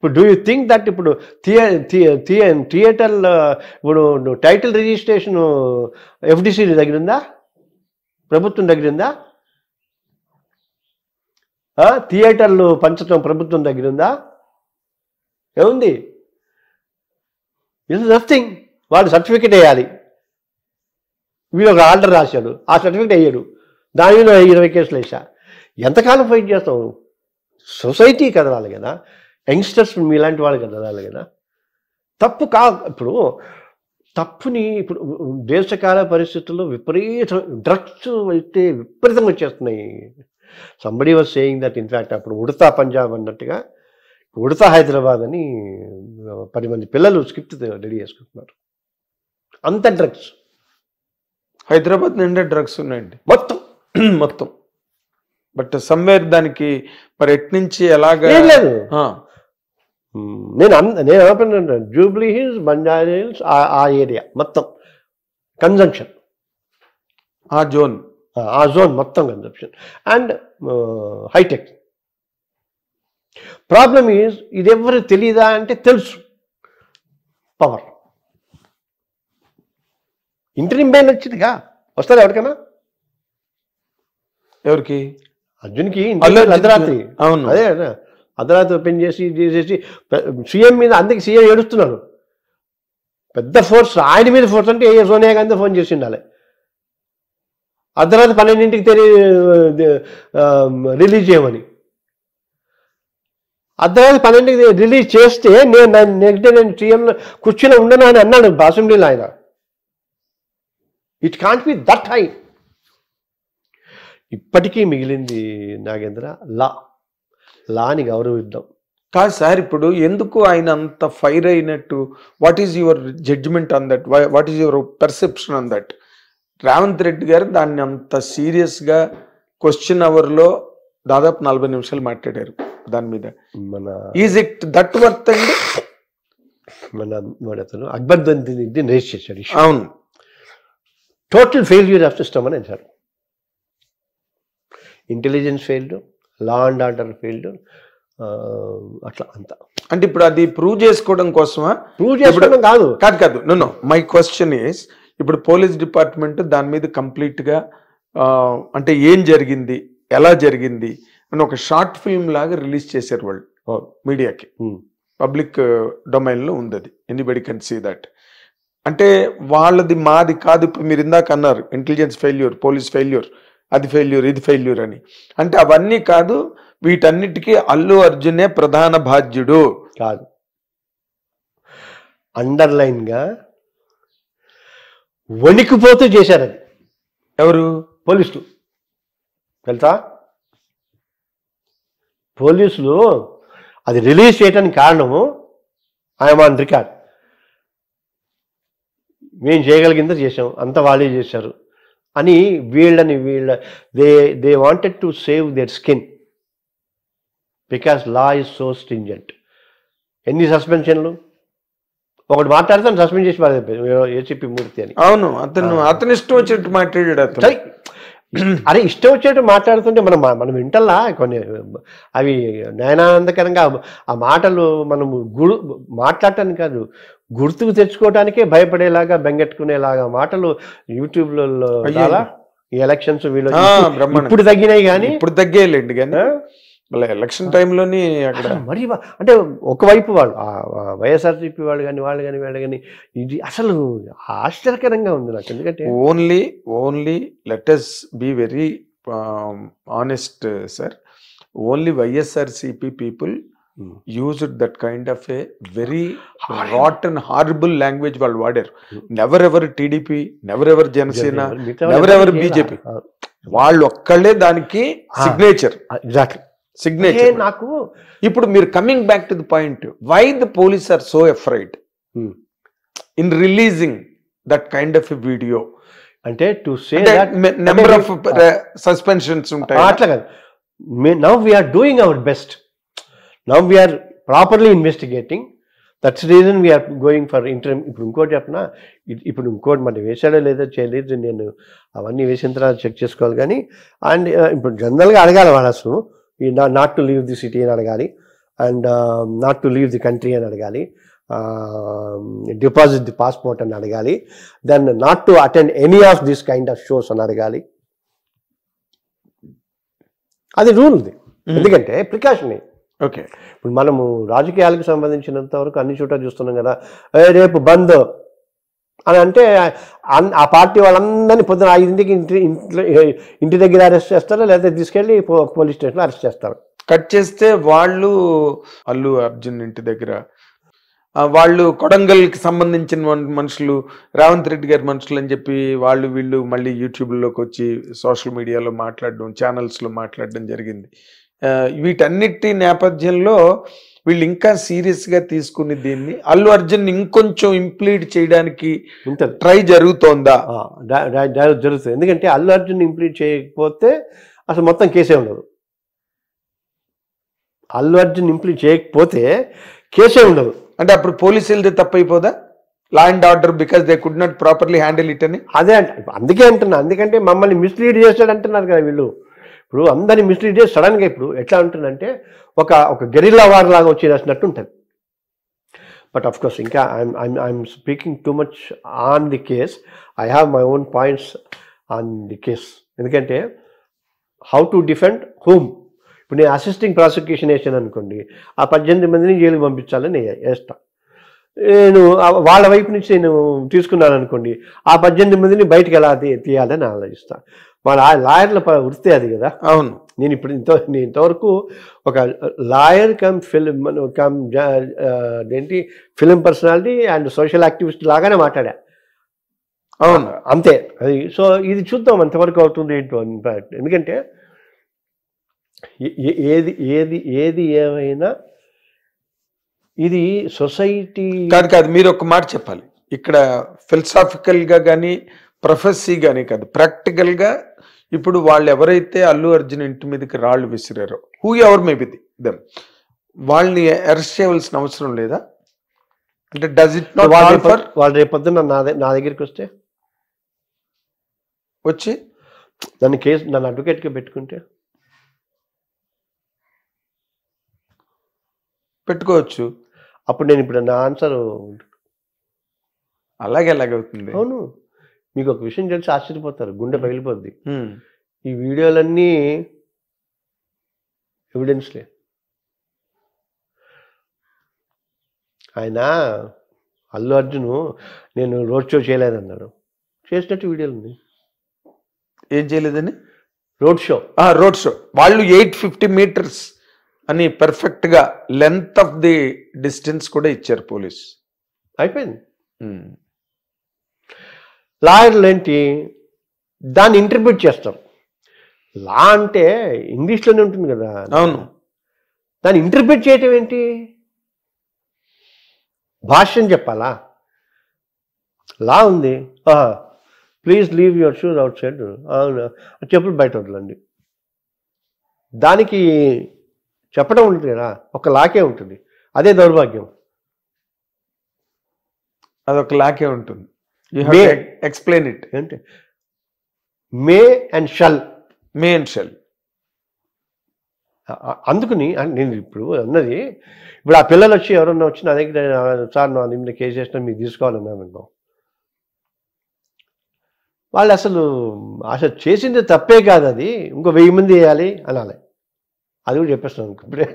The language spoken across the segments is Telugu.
ఇప్పుడు డూ యూ థింక్ దట్ ఇప్పుడు థియేటర్ ఇప్పుడు టైటిల్ రిజిస్ట్రేషన్ ఎఫ్డిసి దగ్గర ఉందా, ప్రభుత్వం దగ్గర ఉందా? థియేటర్లు పంచడం ప్రభుత్వం దగ్గర ఉందా? ఏముంది? It's nothing. వాడు సర్టిఫికెట్ వేయాలి, వీడు ఒక ఆర్డర్ రాశాడు, ఆ సర్టిఫికెట్ వేయడు, దాని మీద 20 కేసులు వేసా. ఎంతకాలం ఫైట్ చేస్తాం? సొసైటీ కదలాలి కదా, యంగ్స్టర్స్ మీలాంటి వాళ్ళు కదలాలి కదా. తప్పు ఇప్పుడు తప్పుని ఇప్పుడు దేశకాల పరిస్థితుల్లో డ్రగ్స్ అయితే విపరీతంగా వచ్చేస్తున్నాయి. Somebody was saying that in fact అప్పుడు ఉడతా పంజాబ్ అన్నట్టుగా ఉడతా హైదరాబాద్ అని 10 మంది పిల్లలు స్క్రిప్ట్ రెడీ చేసుకుంటున్నారు. అంత డ్రగ్స్ హైదరాబాద్ నిండా డ్రగ్స్ ఉన్నాయండి మొత్తం. బట్ సమ్వేర్ దానికి మరి ఎట్నుంచి ఎలాగా లేదు. నేను ఏమన్నా జూబ్లీ హిల్స్, బంజారా హిల్స్, ఆ ఏరియా మొత్తం కన్జంప్షన్, ఆ జోన్ మొత్తం consumption and Hitech. Problem is ఇది ఎవరు తెలీదా అంటే తెలుసు. పవర్ ఇంటర్వ్యూ బెయిల్ వచ్చిందిగా, వస్తారు ఎవరికైనా. ఎవరికి? అర్జున్కి అర్ధరాత్రి. అవును, అదే అర్ధరాత్రి ఓపెన్ చేసి సీఎం మీద, అందుకే సీఎం ఏడుస్తున్నాడు. పెద్ద ఫోర్స్ ఆయన మీద ఫోర్స్ అంటే సోనియా గాంధీ ఫోన్ చేసి ఉండాలి. అర్ధరాత్రి 12ంటికి రిలీజ్ చేయమని. అర్ధరాత్రి 12ంటికి రిలీజ్ చేస్తే నెక్స్ట్ డే నేను సీఎంలో కుర్చీలో ఉండను అని అన్నాడు అసెంబ్లీలో ఆయన. It can't be that high. ఇప్పటికీ మిగిలింది నాగేంద్ర లాని గౌరవిద్దాం. కాదు సార్, ఇప్పుడు ఎందుకు ఆయన అంత ఫైర్ అయినట్టు? What is your judgement on that? What is your perception on that? Revanth Reddy garu దాన్ని అంత సీరియస్గా క్వశ్చన్ అవర్లో దాదాపు 40 నిమిషాలు మాట్లాడారు దాని మీద. ఈజ్ ఇట్ దట్ వర్త్ అండి? అతను అక్బర్ దీన్ని రేస్ చేశాడు. అవును, టోటల్ ఫెయిల్యూర్ ఆఫ్ సిస్టమ్ అని అంటారు. Intelligence failed, law and order failed, అట్లా అంతా. అంటే ఇప్పుడు అది ప్రూవ్ చేసుకోవడం కోసమా? ప్రూవ్ చేసుకోవడం కాదు. నో మై క్వశ్చన్ ఈస్, ఇప్పుడు పోలీస్ డిపార్ట్మెంట్ దాని మీద కంప్లీట్గా అంటే ఏం జరిగింది, ఎలా జరిగింది అని ఒక షార్ట్ ఫిల్మ్ లాగా రిలీజ్ చేశారు వాళ్ళు మీడియాకి. పబ్లిక్ డొమైన్లో ఉంది అది, ఎనీబడి కెన్ సీ దట్. అంటే వాళ్ళది మాది కాదు. ఇప్పుడు మీరు ఇందాక అన్నారు ఇంటెలిజెన్స్ ఫెయిల్యూర్, పోలీస్ ఫెయిల్యూర్, అది ఫెయిల్యూర్, ఇది ఫెయిల్యూర్ అని. అంటే అవన్నీ కాదు, వీటన్నిటికీ అల్లు అర్జునే ప్రధాన బాధ్యుడు కాదు. అండర్లైన్గా వణికిపోతూ చేశారు అది. ఎవరు? పోలీసులు. తెలుసా, పోలీసులు అది రిలీజ్ చేయడానికి కారణము ఐఎమ్ ఆన్ రికార్డ్, మేము చేయగలిగిందో చేసాం, అంత వాళ్ళే చేశారు అని they wanted to save their skin because law is so stringent. ఎన్ని సస్పెన్షన్లు, ఒకటి మాట్లాడితే సస్పెండ్ చేసి ఏసీపీ మూర్తి అని. అవును, అతను ఇష్టం వచ్చినట్టు మాట్లాడాడు అతను. అరే ఇష్టం వచ్చేట్టు మాట్లాడుతుంటే మనం వింటల్లా కొన్ని అవి నయనానందకరంగా ఆ మాటలు మనము మాట్లాడటానికి కాదు, గుర్తుకు తెచ్చుకోవడానికే భయపడేలాగా బెంగెట్టుకునేలాగా మాటలు యూట్యూబ్లో ఈ ఎలక్షన్స్ వీళ్ళు ఇప్పుడు తగ్గినాయి. కానీ ఇప్పుడు తగ్గేలేండి, కానీ ఎలక్షన్ టైంలోని అక్కడ మరి అంటే ఒకవైపు వాళ్ళు వైఎస్ఆర్సీపీ వాళ్ళు కానీ ఇది అసలు ఆశ్చర్యకరంగా ఉంది నాకు. ఎందుకంటే only let us be very honest sir, only YSRCP people used that kind of a very rotten horrible language వాళ్ళు వాడారు. Never ever TDP, never ever Janasena, never ever BJP, వాళ్ళు ఒక్కళ్ళే దానికి సిగ్నేచర్. Exactly signature. నాకు ఇప్పుడు మీరు coming back to the point, why the police are so afraid in releasing that kind of a video? అంటే to say that number of suspensions ఉంటాయి. అట్లా కాదు. Now we're doing our best, now we're properly investigating, that's reason we're going for interview. ఇప్పుడు ఇంకోటి చెప్పినా, ఇప్పుడు ఇంకోటి మరి వేసాడో లేదో చేయలేదు, నేను అవన్నీ వేసిన తర్వాత చెక్ చేసుకోవాలి. కానీ అండ్ ఇప్పుడు జనరల్గా అడగాలి వాళ్ళు అసలు not to leave the city అని అడగాలి. And not to leave the country అని అడగాలి, డిపాజిట్ ది పాస్పోర్ట్ అని అడగాలి, then not to attend any of this kind of shows అని అడగాలి. అది రూల్ ఉంది, ఎందుకంటే ప్రికాషన్. ఓకే, ఇప్పుడు మనము రాజకీయాలకు సంబంధించినంత వరకు అన్ని చోట్ల చూస్తున్నాం కదా, రేపు బంద్ అని అంటే ఆ పార్టీ వాళ్ళందరినీ పొద్దున 5ంటికి ఇంటి దగ్గర అరెస్ట్ చేస్తారు, లేకపోతే తీసుకెళ్ళి పోలీస్ స్టేషన్లో అరెస్ట్ చేస్తారు. కట్ చేస్తే వాళ్ళు అల్లు అర్జున్ ఇంటి దగ్గర వాళ్ళు కొడంగల్కి సంబంధించిన మనుషులు, రేవంత్ రెడ్డి గారి మనుషులు అని చెప్పి వీళ్ళు మళ్ళీ యూట్యూబ్లోకి వచ్చి సోషల్ మీడియాలో మాట్లాడడం, ఛానల్స్లో మాట్లాడడం జరిగింది. వీటన్నిటి నేపథ్యంలో వీళ్ళు ఇంకా సీరియస్గా తీసుకుని దీన్ని అల్లు అర్జున్ ఇంకొంచెం ఇంప్లీడ్ చేయడానికి ట్రై జరుగుతోందా? జరుగుతుంది, ఎందుకంటే అల్లు అర్జున్ ఇంప్లీడ్ చేయకపోతే అసలు మొత్తం కేసే ఉండదు. అల్లు అర్జున్ ఇంప్లీడ్ చేయకపోతే కేసే ఉండదు. అంటే అప్పుడు పోలీసులది తప్పైపోదా? Law and order, because they could not properly handle it అని. అదే అందుకే అంటున్నా, ఎందుకంటే మమ్మల్ని మిస్లీడ్ చేస్తాడు అంటున్నారు కదా వీళ్ళు. ఇప్పుడు అందరినీ మిస్లీడ్ చేసి సడన్గా ఇప్పుడు ఎట్లా ఉంటుందంటే ఒక గెరిల్లా వార్ లాగా వచ్చేసినట్టు ఉంటుంది. బట్ అఫ్ కోర్స్ ఇంకా I'm speaking too much on the case. I have my own points on the case. ఎందుకంటే హౌ టు డిఫెండ్ హూమ్. ఇప్పుడు నేను అసిస్టింగ్ ప్రాసిక్యూషన్ వేసాను అనుకోండి, ఆ 18 మందిని జైలుకి పంపించాలని వేస్తా. నేను వాళ్ళ వైపు నుంచి నేను తీసుకున్నాను అనుకోండి, ఆ 18 మందిని బయటకు ఎలా తీయాలని ఆలోచిస్తాను. వాళ్ళ లాయర్ల వృత్తి అది కదా. అవును, నేను ఇంతవరకు ఒక లాయర్ ఏంటి film personality and social activist లాగానే మాట్లాడా. అవును, అంతే. అది సో ఇది చూద్దాం ఎంతవరకు అవుతుంది ఏంటో. ఎందుకంటే ఏది ఏమైనా ఇది సొసైటీ కాదు. మీరు ఒక మాట చెప్పాలి ఇక్కడ, ఫిలసాఫికల్గా కానీ ప్రొఫెసీ కానీ కాదు, ప్రాక్టికల్గా. ఇప్పుడు వాళ్ళు ఎవరైతే అల్లు అర్జున్ ఇంటి మీదకి రాళ్ళు విసిరారో, హూ ఎవర్ మేబీ దెమ్, వాళ్ళని అరెస్ట్ చేయవలసిన అవసరం లేదా? అంటే డస్ ఇట్ నాట్ వాళ్ళు రేపొద్దున నా దగ్గరికి వస్తే వచ్చి నన్ను అడ్వకేట్గా పెట్టుకోవచ్చు. అప్పుడు నేను ఇప్పుడు నా ఆన్సర్ ఎలాగవుతుంది? అవును, మీకు ఒక విషయం తెలిసి ఆశ్చర్యపోతారు, గుండె పగిలిపోద్ది. ఈ వీడియోలన్నీ ఎవిడెన్స్లే. ఆయన అల్లు అర్జున్ నేను రోడ్ షో చేయలేదన్నాడు, చేసినట్టు వీడియోలు ఉన్నాయి. ఏం చేయలేదని? రోడ్ షో వాళ్ళు 850 meters అని పర్ఫెక్ట్ గా లెంత్ ఆఫ్ ది డిస్టెన్స్ కూడా ఇచ్చారు పోలీస్. అయిపోయింది. లాయర్లు ఏంటి దాన్ని ఇంటర్ప్రిట్ చేస్తారు. లా అంటే ఇంగ్లీష్లోనే ఉంటుంది కదా. అవును, దాన్ని ఇంటర్ప్రిట్ చేయటం ఏంటి? భాష్యం చెప్పాలా? లా ఉంది, please leave your shoes out side, అవును చెప్పులు బయట వదలండి. దానికి చెప్పడం ఉంటుంది కదా, ఒక లాకే ఉంటుంది. అదే దౌర్భాగ్యం. అదొక లాకే ఉంటుంది. Explain it. ఏంటి మే అండ్ షల్. అందుకని నేను ఇప్పుడు అన్నది, ఇప్పుడు ఆ పిల్లలు వచ్చి ఎవరన్నా వచ్చి నా దగ్గర సార్ నా మీద కేసు చేసినా మీకు తీసుకోవాలన్నాను, వాళ్ళు అసలు చేసింది తప్పే కాదు, అది ఇంకో 1000 మంది వేయాలి అనాలి. అది కూడా చెప్పేస్తున్నాను ఇప్పుడే.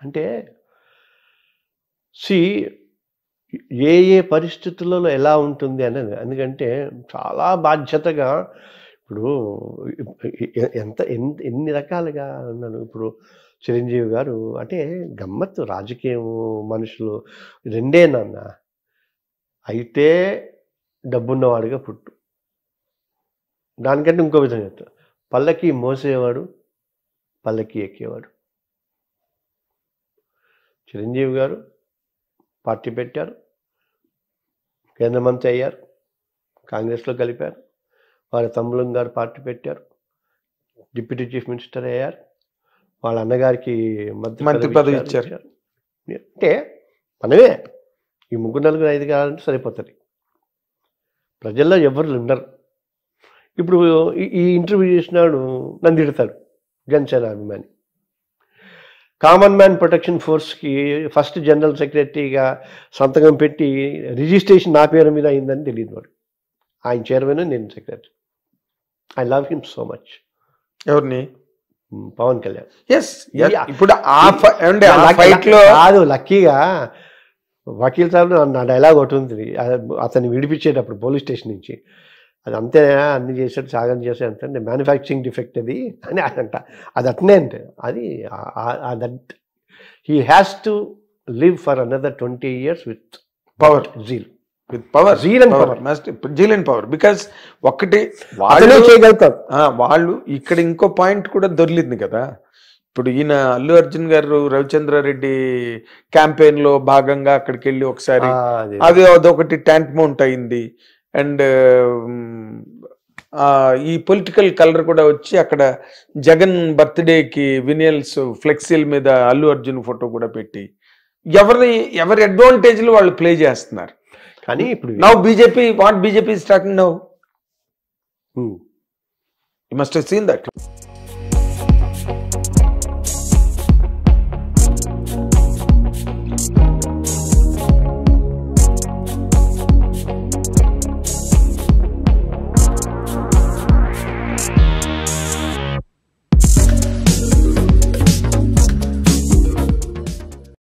అంటే ఏ పరిస్థితులలో ఎలా ఉంటుంది అనేది. ఎందుకంటే చాలా బాధ్యతగా ఇప్పుడు ఎన్ని రకాలుగా ఉన్నాను. ఇప్పుడు చిరంజీవి గారు అంటే గమ్మత్తు, రాజకీయం మనుషులు రెండే నాన్న. అయితే డబ్బున్నవాడిగా పుట్టు, దానికంటే ఇంకో విధంగా చెప్తా, పల్లకి మోసేవాడు, పల్లకి ఎక్కేవాడు. చిరంజీవి గారు పార్టీ పెట్టారు, కేంద్ర మంత్రి అయ్యారు, కాంగ్రెస్లో కలిపారు. వాళ్ళ తమ్ములం గారు పార్టీ పెట్టారు, డిప్యూటీ చీఫ్ మినిస్టర్ అయ్యారు. వాళ్ళ అన్నగారికి మంత్రి పదవి ఇచ్చారు. అంటే మనమే ఈ 3, 4, 5 కావాలంటే సరిపోతుంది. ప్రజల్లో ఎవరు ఉండరు. ఇప్పుడు ఈ ఇంటర్వ్యూ చేసినాడు నన్ను తిడతాడు, జనసేన అభిమాని. కామన్ మ్యాన్ ప్రొటెక్షన్ ఫోర్స్కి ఫస్ట్ జనరల్ సెక్రటరీగా సంతకం పెట్టి రిజిస్ట్రేషన్ నా పేరు మీద అయిందని తెలియదు వాడు. ఆయన చైర్మన్, నేను secretary. I love him so much. ఎవరిని? పవన్ కళ్యాణ్. ఎస్, ఇప్పుడు ఫైట్ లో కాదు, లక్కీగా వకీల్ సాబ్ నా డైలాగ్ ఒకటి ఉంది, అతన్ని విడిపించేటప్పుడు పోలీస్ స్టేషన్ నుంచి, అది అంతే అన్ని చేసాడు, సాగం చేసాడు అంటే మ్యానుఫ్యాక్చరింగ్ డిఫెక్ట్ అది అని అంట. అది అట్నే అంటే అది that he has to live for another 20 years with power, zeal, with power, zeal and power, zeal and power. Because ఒక్కటి వాళ్ళే చేయగలుగుతారు. వాళ్ళు ఇక్కడ ఇంకో పాయింట్ కూడా దొరికింది కదా. ఇప్పుడు ఈయన అల్లు అర్జున్ గారు రవిచంద్రారెడ్డి క్యాంపెయిన్ లో భాగంగా అక్కడికి వెళ్ళి ఒకసారి అదొకటి ట్యాంక్ మౌంట్ అయింది. అండ్ ఈ పొలిటికల్ కలర్ కూడా వచ్చి అక్కడ జగన్ బర్త్డేకి వినియల్స్ ఫ్లెక్సీల మీద అల్లు అర్జున్ ఫోటో కూడా పెట్టి ఎవరి అడ్వాంటేజ్లు వాళ్ళు ప్లే చేస్తున్నారు. కానీ ఇప్పుడు now BJP, what BJP is talking now, you must have seen that.